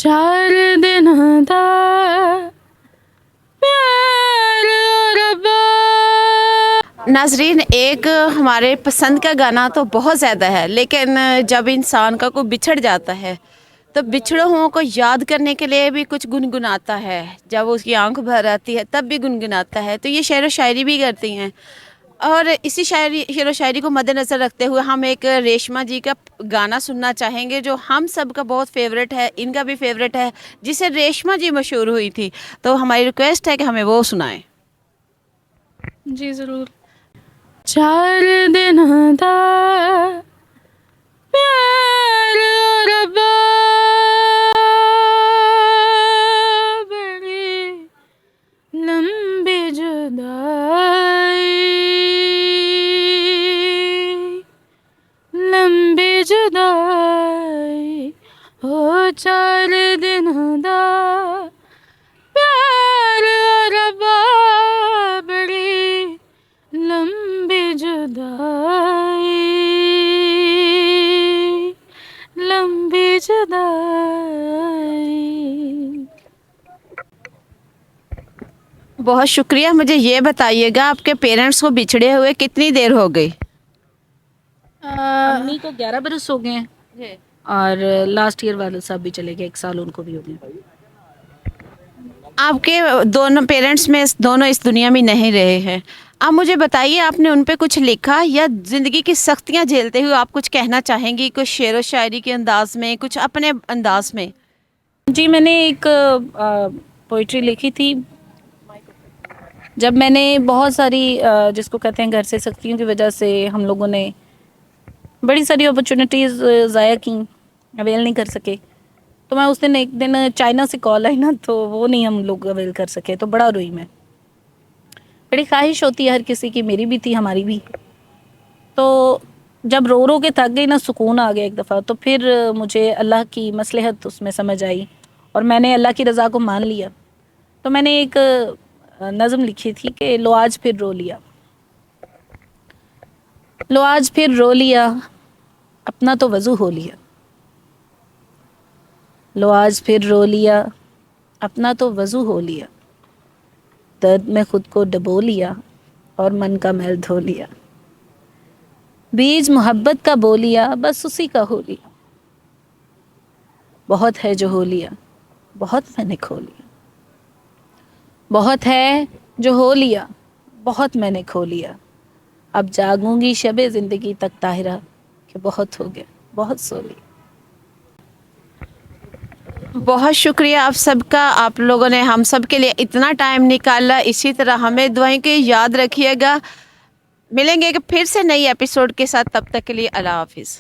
चार दिन दा प्यार रब्बा। नाजरीन, एक हमारे पसंद का गाना तो बहुत ज़्यादा है, लेकिन जब इंसान का कोई बिछड़ जाता है तो बिछड़े हुओं को याद करने के लिए भी कुछ गुनगुनाता है। जब उसकी आंख भर आती है तब भी गुनगुनाता है। तो ये शेर व शायरी भी करती हैं। और इसी शेर व शायरी को मद्देनज़र रखते हुए हम एक रेशमा जी का गाना सुनना चाहेंगे, जो हम सब का बहुत फेवरेट है, इनका भी फेवरेट है, जिसे रेशमा जी मशहूर हुई थी। तो हमारी रिक्वेस्ट है कि हमें वो सुनाएं। जी ज़रूर। चार दिन दा प्यार रब्बा, बड़ी लंबी जुदाई, लंबी जुदाई हो। चार दिन दा प्यार रब्बा, बड़ी लंबी जुदाई, लंबी जुदाई। बहुत शुक्रिया। मुझे ये बताइएगा, आपके पेरेंट्स को बिछड़े हुए कितनी देर हो गई? अम्मी को 11 बरस हो गए हैं और लास्ट ईयर वाले साहब भी चले गए, 1 साल उनको भी हो गया। आपके दोनों पेरेंट्स में दोनों इस दुनिया में नहीं रहे हैं। आप मुझे बताइए, आपने उन पे कुछ लिखा या ज़िंदगी की सख्तियां झेलते हुए आप कुछ कहना चाहेंगी, कुछ शेर व शायरी के अंदाज में, कुछ अपने अंदाज में? जी, मैंने एक पोइट्री लिखी थी। जब मैंने बहुत सारी जिसको कहते हैं घर से सख्तियों की वजह से हम लोगों ने बड़ी सारी अपॉर्चुनिटीज़ ज़ाया की, अवेल नहीं कर सके। तो मैं उस दिन एक दिन चाइना से कॉल आई ना, तो वो नहीं हम लोग अवेल कर सके, तो बड़ा रोई मैं। बड़ी ख्वाहिश होती है हर किसी की, मेरी भी थी, हमारी भी। तो जब रो रो के थक गई ना, सुकून आ गया एक दफ़ा। तो फिर मुझे अल्लाह की मसलहत उसमें समझ आई और मैंने अल्लाह की रज़ा को मान लिया। तो मैंने एक नज़म लिखी थी कि लो आज फिर रो लिया, लो आज फिर रो लिया, अपना तो वज़ू हो लिया। लो आज फिर रो लिया, अपना तो वज़ू हो लिया। दर्द में खुद को डबो लिया और मन का मैल धो लिया। बीज मोहब्बत का बो लिया, बस उसी का हो लिया। बहुत है जो हो लिया, बहुत मैंने खो लिया। बहुत है जो हो लिया, बहुत मैंने खो लिया। अब जागूंगी शबे ज़िंदगी तक ताहिरा कि बहुत हो गया, बहुत सो लिया। बहुत शुक्रिया आप सबका। आप लोगों ने हम सब के लिए इतना टाइम निकाला। इसी तरह हमें दुआएं की याद रखिएगा। मिलेंगे फिर से नई एपिसोड के साथ। तब तक के लिए अल्लाह हाफिज़।